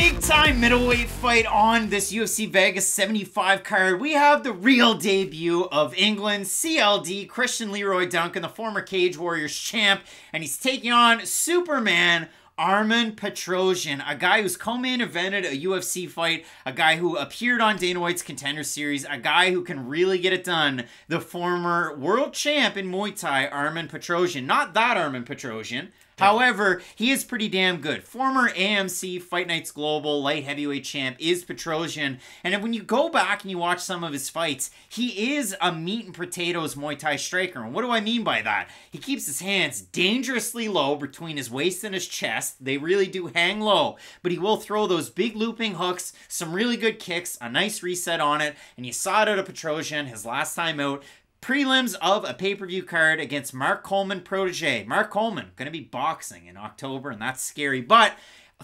Big time middleweight fight on this UFC Vegas 75 card. We have the real debut of England, CLD, Cristian Leroy Duncan, the former Cage Warriors champ, and he's taking on Superman Armen Petrosyan, a guy who's co-main evented a UFC fight, a guy who appeared on Dana White's Contender Series, a guy who can really get it done. The former world champ in Muay Thai, Armen Petrosyan. Not that Armen Petrosyan. However, he is pretty damn good. Former AMC Fight Nights Global light heavyweight champ is Petrosyan. And when you go back and you watch some of his fights, he is a meat and potatoes Muay Thai striker. And what do I mean by that? He keeps his hands dangerously low between his waist and his chest. They really do hang low. But he will throw those big looping hooks, some really good kicks, a nice reset on it. And you saw it out of Petrosyan his last time out. Prelims of a pay-per-view card against Mark Coleman protege. Mark Coleman going to be boxing in October, and that's scary. But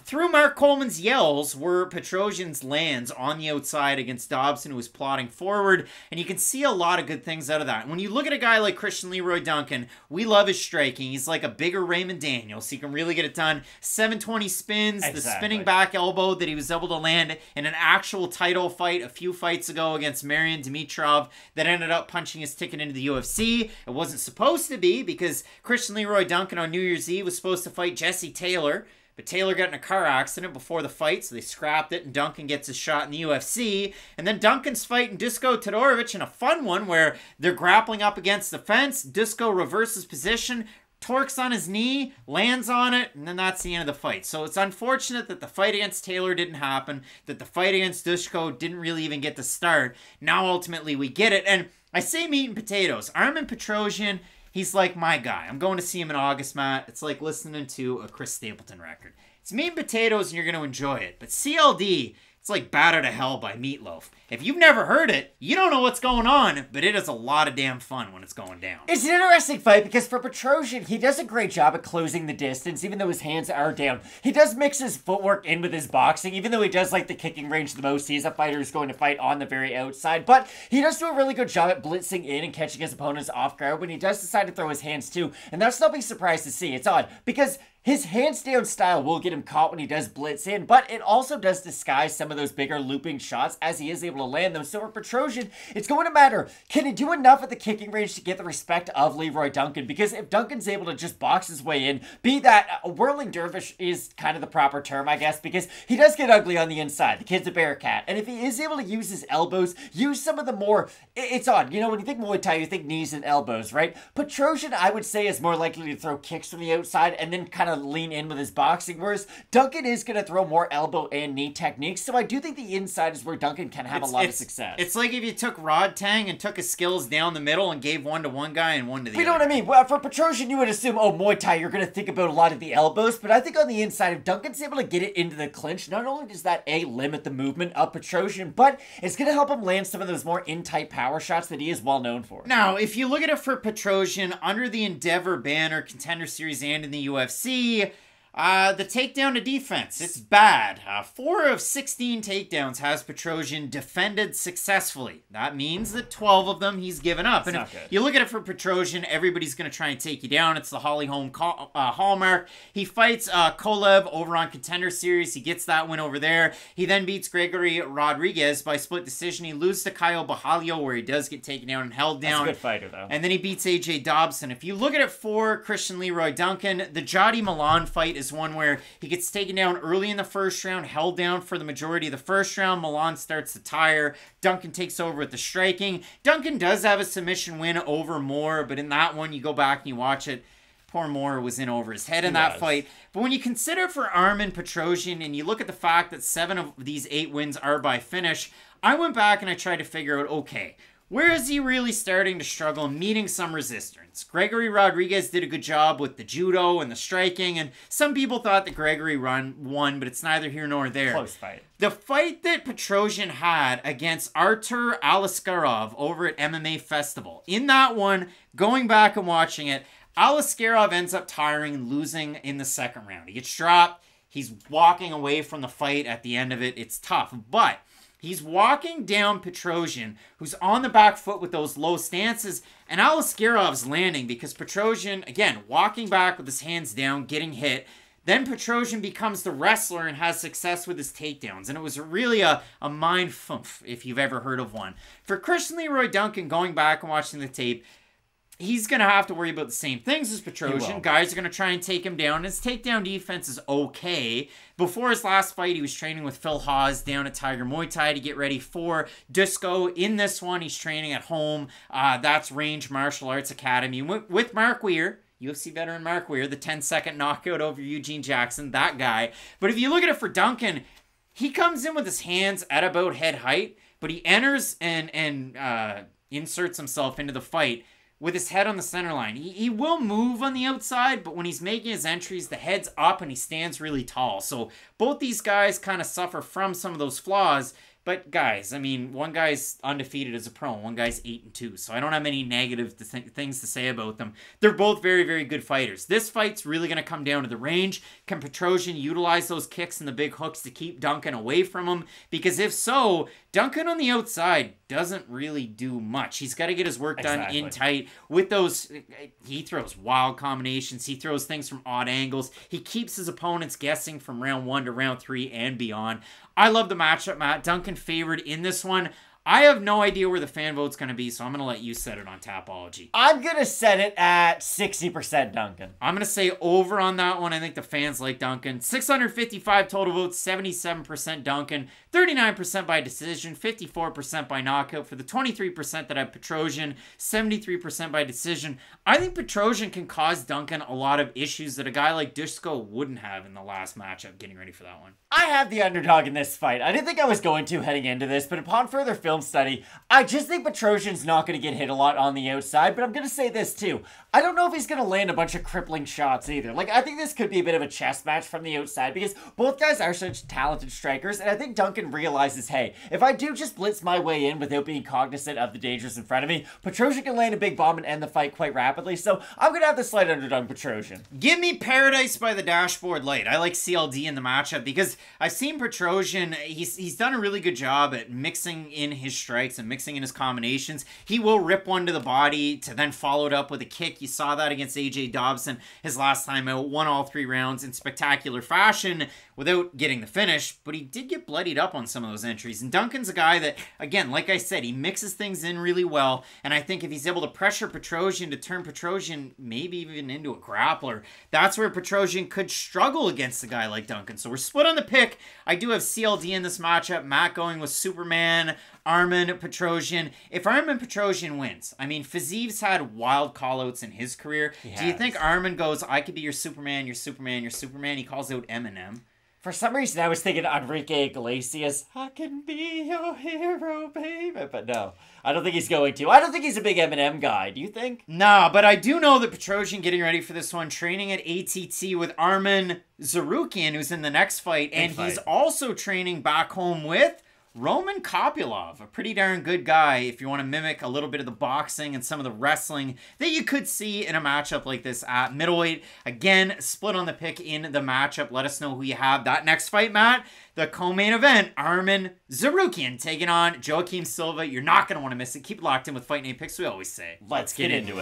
through Mark Coleman's yells were Petrosyan's lands on the outside against Dobson, who was plotting forward, and you can see a lot of good things out of that. And when you look at a guy like Cristian Leroy Duncan, we love his striking. He's like a bigger Raymond Daniels. He can really get it done. 720 spins, the spinning back elbow that he was able to land in an actual title fight a few fights ago against Marion Dimitrov that ended up punching his ticket into the UFC. It wasn't supposed to be because Cristian Leroy Duncan on New Year's Eve was supposed to fight Jesse Taylor. But Taylor got in a car accident before the fight, so they scrapped it, and Duncan gets his shot in the UFC. And then Duncan's fighting Dusko Todorovic in a fun one where they're grappling up against the fence. Dusko reverses position, torques on his knee, lands on it, and then that's the end of the fight. So it's unfortunate that the fight against Taylor didn't happen, that the fight against Dusko didn't really even get to start. Now ultimately we get it. And I say meat and potatoes. Armen Petrosyan, he's like my guy. I'm going to see him in August, Matt. It's like listening to a Chris Stapleton record. It's meat and potatoes and you're going to enjoy it. But CLD, it's like Batter to Hell by Meatloaf. If you've never heard it, you don't know what's going on, but it is a lot of damn fun when it's going down. It's an interesting fight because for Petrosyan, he does a great job at closing the distance, even though his hands are down. He does mix his footwork in with his boxing, even though he does like the kicking range the most. He's a fighter who's going to fight on the very outside, but he does do a really good job at blitzing in and catching his opponents off guard when he does decide to throw his hands too, and that's not being surprised to see. It's odd because his hands-down style will get him caught when he does blitz in, but it also does disguise some of those bigger looping shots as he is able to land them. So for Petrosyan, it's going to matter, can he do enough at the kicking range to get the respect of Leroy Duncan? Because if Duncan's able to just box his way in, be that a whirling dervish is kind of the proper term, I guess, because he does get ugly on the inside. The kid's a bearcat. And if he is able to use his elbows, use some of the more, it's odd. You know, when you think Muay Thai, you think knees and elbows, right? Petrosyan, I would say, is more likely to throw kicks from the outside and then kind of lean in with his boxing, whereas Duncan is going to throw more elbow and knee techniques, so I do think the inside is where Duncan can have a lot of success. It's like if you took Rod Tang and took his skills down the middle and gave one to one guy and one to the other. You know what I mean? Well, for Petrosyan, you would assume, oh, Muay Thai, you're going to think about a lot of the elbows, but I think on the inside, if Duncan's able to get it into the clinch, not only does that, A, limit the movement of Petrosyan, but it's going to help him land some of those more in-tight power shots that he is well known for. Now, if you look at it for Petrosyan, under the Endeavor banner, Contender Series, and in the UFC, the takedown to defense, it's bad. 4 of 16 takedowns has Petrosyan defended successfully. That means that 12 of them he's given up. And if you look at it for Petrosyan, everybody's going to try and take you down. It's the Holly Holm hallmark. He fights Kolev over on Contender Series. He gets that win over there. He then beats Gregory Rodriguez by split decision. He loses to Caio Bajalio, where he does get taken down and held down. That's a good fighter, though. And then he beats AJ Dobson. If you look at it for Cristian Leroy Duncan, the Jadi Milan fight is one where he gets taken down early in the first round, held down for the majority of the first round. Milan starts to tire. Duncan takes over with the striking. Duncan does have a submission win over Moore, but in that one, you go back and you watch it, poor Moore was in over his head in that fight. But when you consider for Armen Petrosyan and you look at the fact that 7 of these 8 wins are by finish, I went back and I tried to figure out, okay, where is he really starting to struggle, meeting some resistance? Gregory Rodriguez did a good job with the judo and the striking, and some people thought that Gregory won, but it's neither here nor there. Close fight. The fight that Petrosyan had against Artur Alaskarov over at MMA Festival, in that one, going back and watching it, Alaskarov ends up tiring and losing in the second round. He gets dropped. He's walking away from the fight at the end of it. It's tough, but he's walking down Petrosyan, who's on the back foot with those low stances, and Alaskarov's landing because Petrosyan, again, walking back with his hands down, getting hit. Then Petrosyan becomes the wrestler and has success with his takedowns. And it was really a mind fumph, if you've ever heard of one. For Cristian Leroy Duncan, going back and watching the tape, he's going to have to worry about the same things as Petrosyan. Guys are going to try and take him down. His takedown defense is okay. Before his last fight, he was training with Phil Hawes down at Tiger Muay Thai to get ready for Disco. In this one, he's training at home. That's Range Martial Arts Academy. With Mark Weir, UFC veteran Mark Weir, the 10-second knockout over Eugene Jackson, that guy. But if you look at it for Duncan, he comes in with his hands at about head height, but he enters and inserts himself into the fight with his head on the center line. He will move on the outside, but when he's making his entries, the head's up and he stands really tall. So both these guys kind of suffer from some of those flaws. But guys, I mean, one guy's undefeated as a pro, one guy's 8-2, so I don't have any negative things to say about them. They're both very, very good fighters. This fight's really going to come down to the range. Can Petrosyan utilize those kicks and the big hooks to keep Duncan away from him? Because if so, Duncan on the outside doesn't really do much. He's got to get his work done in tight. With those, he throws wild combinations. He throws things from odd angles. He keeps his opponents guessing from round 1 to round 3 and beyond. I love the matchup, Matt. Duncan favored in this one. I have no idea where the fan vote's going to be, so I'm going to let you set it on Tapology. I'm going to set it at 60% Duncan. I'm going to say over on that one. I think the fans like Duncan. 655 total votes, 77% Duncan, 39% by decision, 54% by knockout. For the 23% that have Petrosyan, 73% by decision. I think Petrosyan can cause Duncan a lot of issues that a guy like Dushko wouldn't have in the last matchup, getting ready for that one. I have the underdog in this fight. I didn't think I was going to heading into this, but upon further film study, I just think Petrosyan's not going to get hit a lot on the outside, but I'm going to say this too. I don't know if he's going to land a bunch of crippling shots either. Like, I think this could be a bit of a chess match from the outside because both guys are such talented strikers, and I think Duncan realizes, hey, if I do just blitz my way in without being cognizant of the dangers in front of me, Petrosyan can land a big bomb and end the fight quite rapidly, so I'm going to have the slight underdog Petrosyan. Give me Paradise by the Dashboard Light. I like CLD in the matchup because I've seen Petrosyan, he's done a really good job at mixing in his strikes and mixing in his combinations. He will rip one to the body to then follow it up with a kick. You saw that against AJ Dobson his last time out. Won all 3 rounds in spectacular fashion without getting the finish, but he did get bloodied up on some of those entries. And Duncan's a guy that, again, like I said, he mixes things in really well. And I think if he's able to pressure Petrosyan to turn Petrosyan maybe even into a grappler, that's where Petrosyan could struggle against a guy like Duncan. So we're split on the pick. I do have CLD in this matchup. Matt going with Superman, Armen Petrosyan. If Armen Petrosyan wins, I mean, Fiziv's had wild callouts in his career. Do you think Armen goes, I could be your Superman, your Superman, your Superman? He calls out Eminem. For some reason, I was thinking Enrique Iglesias. I can be your hero, baby. But no, I don't think he's going to. I don't think he's a big Eminem guy. Do you think? Nah, but I do know that Petrosyan, getting ready for this one, training at ATT with Armen Tsarukyan, who's in the next fight. And he's also training back home with Roman Kopylov, a pretty darn good guy if you want to mimic a little bit of the boxing and some of the wrestling that you could see in a matchup like this at middleweight. Again, split on the pick in the matchup. Let us know who you have. That next fight, Matt, the co-main event, Armen Tsarukyan taking on Joaquim Silva. You're not going to want to miss it. Keep it locked in with Fight Night Picks, we always say. Let's get into it.